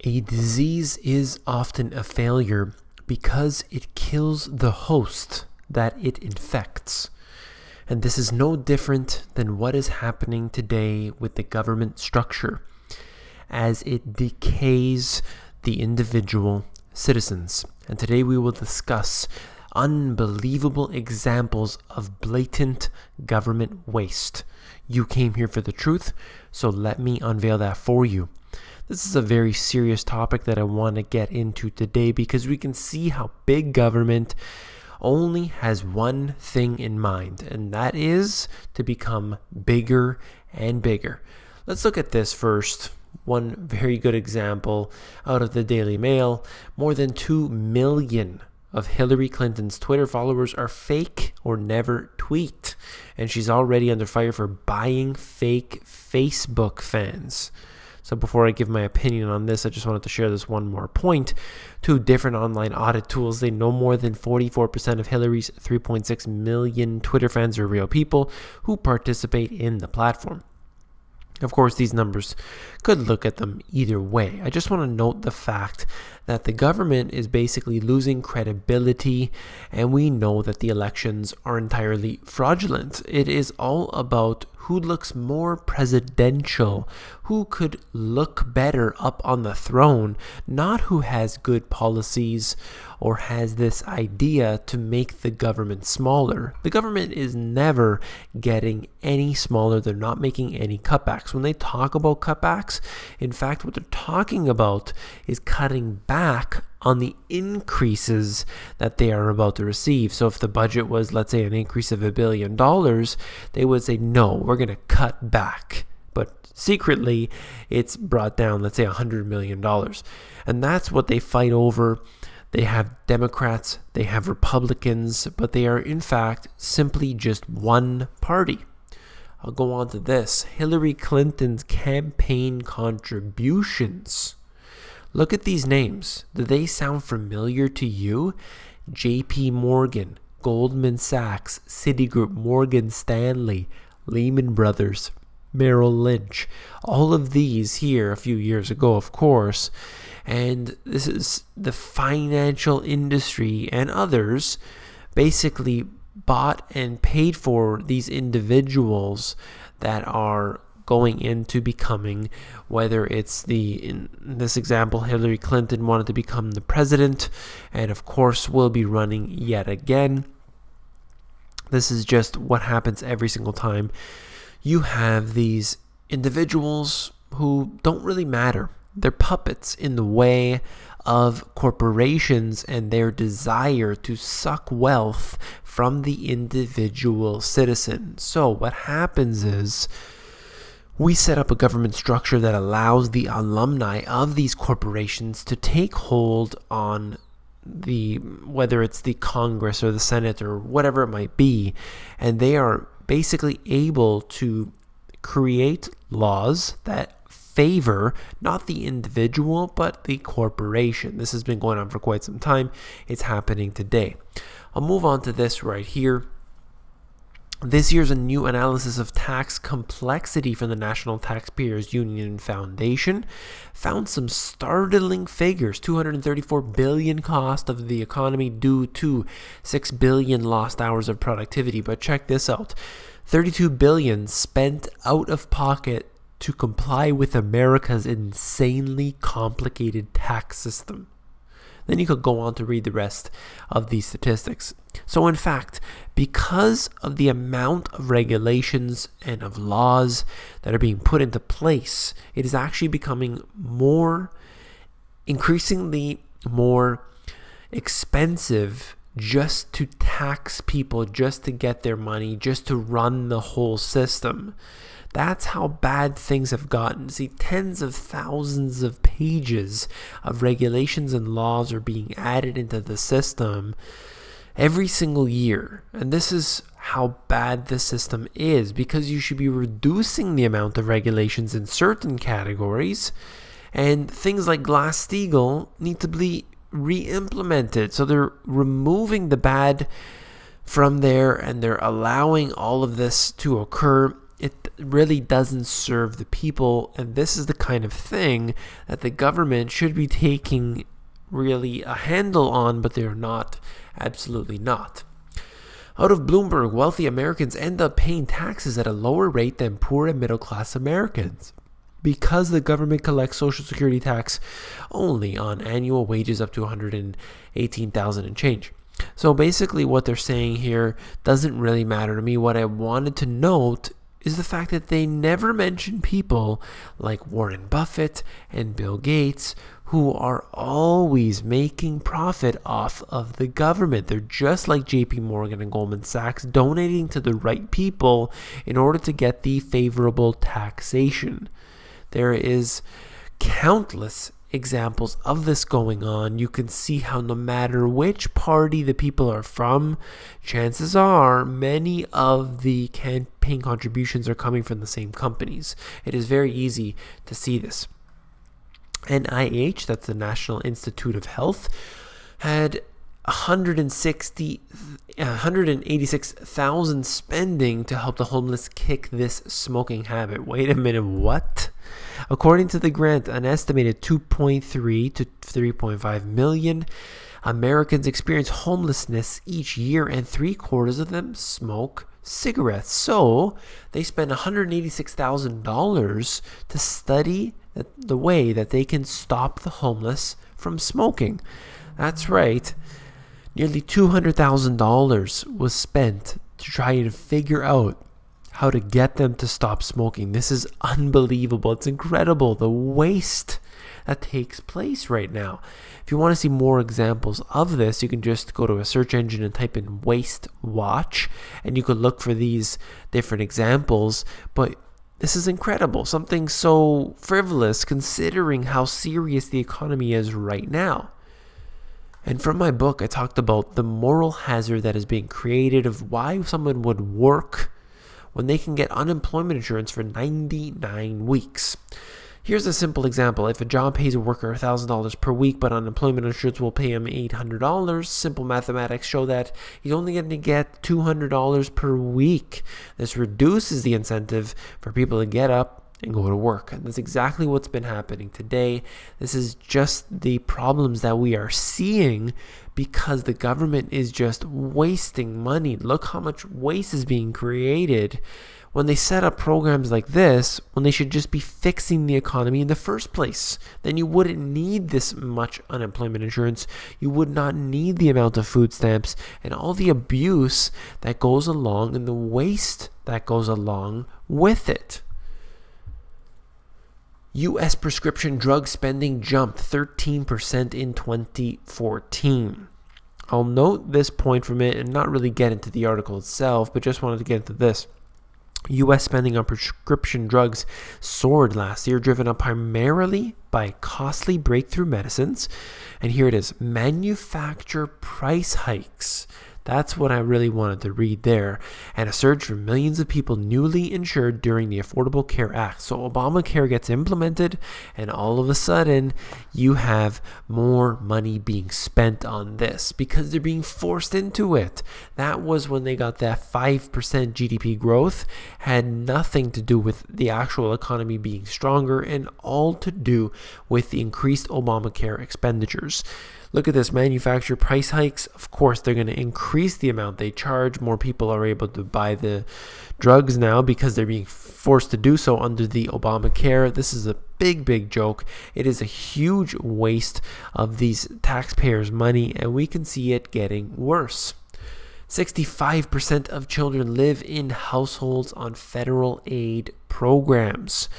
A disease is often a failure because it kills the host that it infects. And this is no different than what is happening today with the government structure as it decays the individual citizens. And today we will discuss unbelievable examples of blatant government waste. You came here for the truth, so let me unveil that for you. This is a very serious topic that I want to get into today because we can see how big government only has one thing in mind, and that is to become bigger and bigger. Let's look at this first. One very good example out of the Daily Mail. More than 2 million of Hillary Clinton's Twitter followers are fake or never tweet, and she's already under fire for buying fake Facebook fans. So before I give my opinion on this, I just wanted to share this one more point. 2 different online audit tools, they know more than 44% of Hillary's 3.6 million Twitter fans are real people who participate in the platform. Of course, these numbers could look at them either way. I just want to note the fact that the government is basically losing credibility, and we know that the elections are entirely fraudulent. It is all about who looks more presidential, who could look better up on the throne, not who has good policies or has this idea to make the government smaller. The government is never getting any smaller. They're not making any cutbacks. When they talk about cutbacks, in fact, what they're talking about is cutting back on the increases that they are about to receive. So if the budget was, let's say, an increase of $1 billion, they would say, no, we're going to cut back. But secretly, it's brought down, let's say, $100 million. And that's what they fight over. They have Democrats, they have Republicans, but they are in fact simply just one party. I'll go on to this. Hillary Clinton's campaign contributions. Look at these names. Do they sound familiar to you? JP Morgan, Goldman Sachs, Citigroup, Morgan Stanley, Lehman Brothers, Merrill Lynch. All of these here a few years ago, of course. And this is the financial industry and others basically bought and paid for these individuals that are going into becoming, whether it's in this example, Hillary Clinton wanted to become the president and of course will be running yet again. This is just what happens every single time. You have these individuals who don't really matter. They're puppets in the way of corporations and their desire to suck wealth from the individual citizen. So what happens is we set up a government structure that allows the alumni of these corporations to take hold on whether it's the Congress or the Senate or whatever it might be, and they are basically able to create laws that favor not the individual but the corporation. This has been going on for quite some time. It's happening today. I'll move on to this right here. This year's a new analysis of tax complexity from the National Taxpayers Union Foundation found some startling figures. $234 billion cost of the economy due to 6 billion lost hours of productivity. But check this out. $32 billion spent out of pocket to comply with America's insanely complicated tax system. Then you could go on to read the rest of these statistics. So in fact, because of the amount of regulations and of laws that are being put into place, it is actually becoming increasingly more expensive just to tax people, just to get their money, just to run the whole system. That's how bad things have gotten. See, tens of thousands of pages of regulations and laws are being added into the system every single year. And this is how bad the system is, because you should be reducing the amount of regulations in certain categories, and things like Glass-Steagall need to be re-implemented. So they're removing the bad from there, and they're allowing all of this to occur it really doesn't serve the people. And this is the kind of thing that the government should be taking really a handle on, but they're not. Absolutely not. Out of Bloomberg, wealthy Americans end up paying taxes at a lower rate than poor and middle-class Americans because the government collects Social Security tax only on annual wages up to $118,000 and change. So basically what they're saying here doesn't really matter to me. What I wanted to note is the fact that they never mention people like Warren Buffett and Bill Gates, who are always making profit off of the government. They're just like JP Morgan and Goldman Sachs, donating to the right people in order to get the favorable taxation. There is countless examples of this going on. You can see how no matter which party the people are from, chances are many of the campaign contributions are coming from the same companies. It is very easy to see this. NIH, that's the National Institute of Health, had 186,000 spending to help the homeless kick this smoking habit. Wait a minute, what? According to the grant, an estimated 2.3 to 3.5 million Americans experience homelessness each year, and 3/4 of them smoke cigarettes. So they spend $186,000 to study the way that they can stop the homeless from smoking. That's right. Nearly $200,000 was spent to try and figure out how to get them to stop smoking. This is unbelievable. It's incredible, the waste that takes place right now. If you want to see more examples of this, you can just go to a search engine and type in Waste Watch, and you could look for these different examples. But this is incredible. Something so frivolous considering how serious the economy is right now. And from my book, I talked about the moral hazard that is being created of why someone would work when they can get unemployment insurance for 99 weeks. Here's a simple example. If a job pays a worker $1,000 per week, but unemployment insurance will pay him $800, simple mathematics show that he's only going to get $200 per week. This reduces the incentive for people to get up and go to work. And that's exactly what's been happening today. This is just the problems that we are seeing because the government is just wasting money. Look how much waste is being created when they set up programs like this, when they should just be fixing the economy in the first place. Then you wouldn't need this much unemployment insurance. You would not need the amount of food stamps and all the abuse that goes along and the waste that goes along with it. U.S. prescription drug spending jumped 13% in 2014. I'll note this point from it and not really get into the article itself, but just wanted to get into this. U.S. spending on prescription drugs soared last year, driven up primarily by costly breakthrough medicines. And here it is, manufacturer price hikes. That's what I really wanted to read there. And a surge for millions of people newly insured during the Affordable Care Act. So Obamacare gets implemented, and all of a sudden, you have more money being spent on this because they're being forced into it. That was when they got that 5% GDP growth. Had nothing to do with the actual economy being stronger and all to do with the increased Obamacare expenditures. Look at this, manufacturer price hikes. Of course, they're going to increase the amount they charge. More people are able to buy the drugs now because they're being forced to do so under the Obamacare. This is a big, big joke. It is a huge waste of these taxpayers' money, and we can see it getting worse. 65% of children live in households on federal aid programs.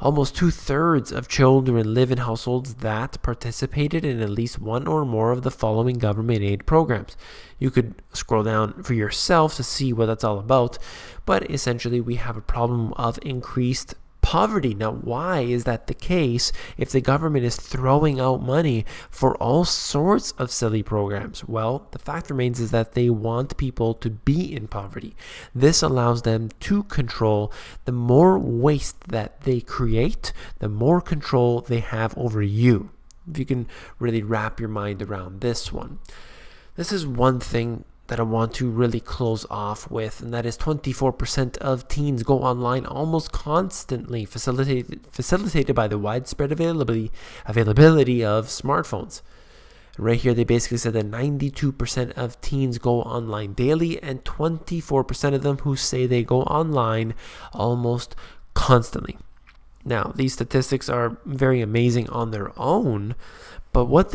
Almost 2/3 of children live in households that participated in at least one or more of the following government aid programs. You could scroll down for yourself to see what that's all about, but essentially we have a problem of increased poverty. Now, why is that the case if the government is throwing out money for all sorts of silly programs? Well, the fact remains is that they want people to be in poverty. This allows them to control. The more waste that they create, the more control they have over you. If you can really wrap your mind around this one. This is one thing that I want to really close off with, and that is 24% of teens go online almost constantly, facilitated by the widespread availability of smartphones. Right here, they basically said that 92% of teens go online daily, and 24% of them who say they go online almost constantly. Now, these statistics are very amazing on their own, but what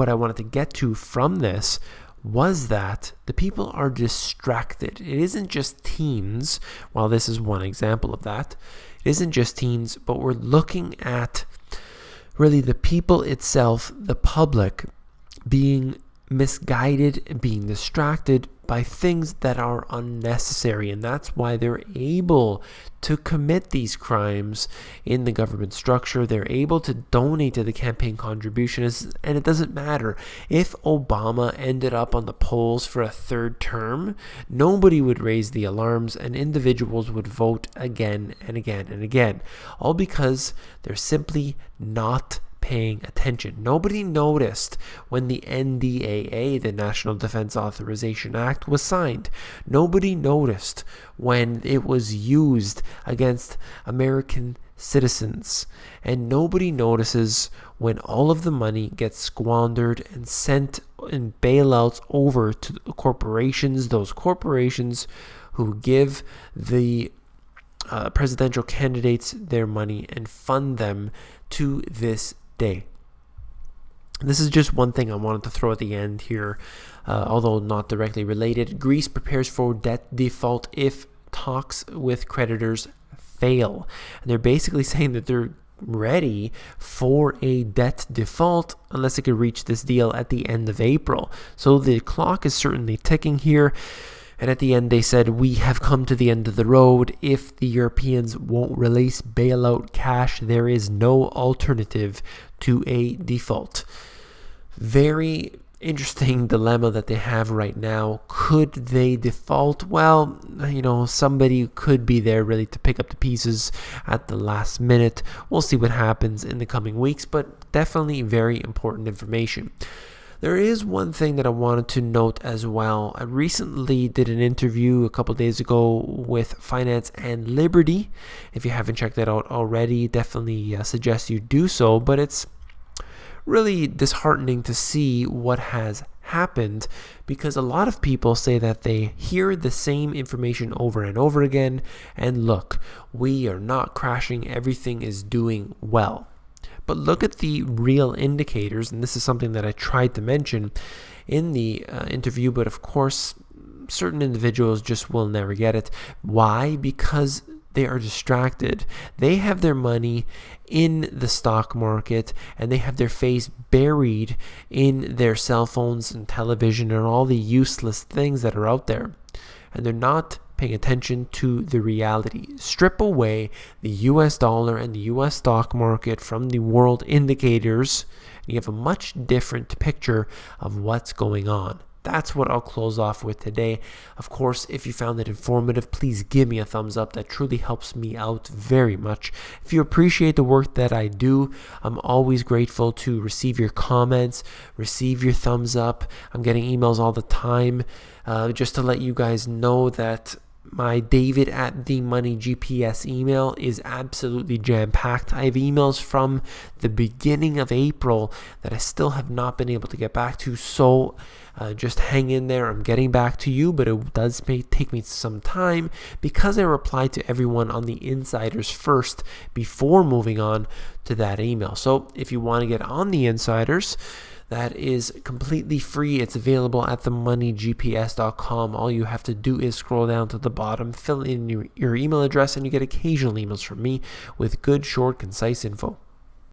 I wanted to get to from this was that the people are distracted. It isn't just teens, while this is one example of that. It isn't just teens, but we're looking at really the people itself, the public, being misguided and being distracted by things that are unnecessary, and that's why they're able to commit these crimes in the government structure. They're able to donate to the campaign contributions, and it doesn't matter if Obama ended up on the polls for a third term, nobody would raise the alarms, and individuals would vote again and again and again, all because they're simply not paying attention. Nobody noticed when the NDAA, the National Defense Authorization Act, was signed. Nobody noticed when it was used against American citizens. And nobody notices when all of the money gets squandered and sent in bailouts over to corporations, those corporations who give the presidential candidates their money and fund them to this day. This is just one thing I wanted to throw at the end here, although not directly related. Greece prepares for debt default if talks with creditors fail. And they're basically saying that they're ready for a debt default unless it could reach this deal at the end of April. So the clock is certainly ticking here. And at the end, they said, we have come to the end of the road. If the Europeans won't release bailout cash, there is no alternative to a default. Very interesting dilemma that they have right now. Could they default? Well, somebody could be there really to pick up the pieces at the last minute. We'll see what happens in the coming weeks, but definitely very important information. There is one thing that I wanted to note as well. I recently did an interview a couple days ago with Finance and Liberty. If you haven't checked that out already, definitely suggest you do so. But it's really disheartening to see what has happened, because a lot of people say that they hear the same information over and over again, and look, we are not crashing, everything is doing well. But look at the real indicators, and this is something that I tried to mention in the interview, but of course, certain individuals just will never get it. Why? Because they are distracted. They have their money in the stock market, and they have their face buried in their cell phones and television and all the useless things that are out there. And they're not paying attention to the reality. Strip away the US dollar and the US stock market from the world indicators, and you have a much different picture of what's going on. That's what I'll close off with today. Of course, if you found it informative, please give me a thumbs up. That truly helps me out very much. If you appreciate the work that I do, I'm always grateful to receive your comments, receive your thumbs up. I'm getting emails all the time. Just to let you guys know that my David at the Money GPS email is absolutely jam-packed. I have emails from the beginning of April that I still have not been able to get back to, so just hang in there. I'm getting back to you, but it does take me some time because I reply to everyone on the insiders first before moving on to that email. So if you want to get on the insiders, that is completely free. It's available at themoneygps.com. All you have to do is scroll down to the bottom, fill in your email address, and you get occasional emails from me with good, short, concise info.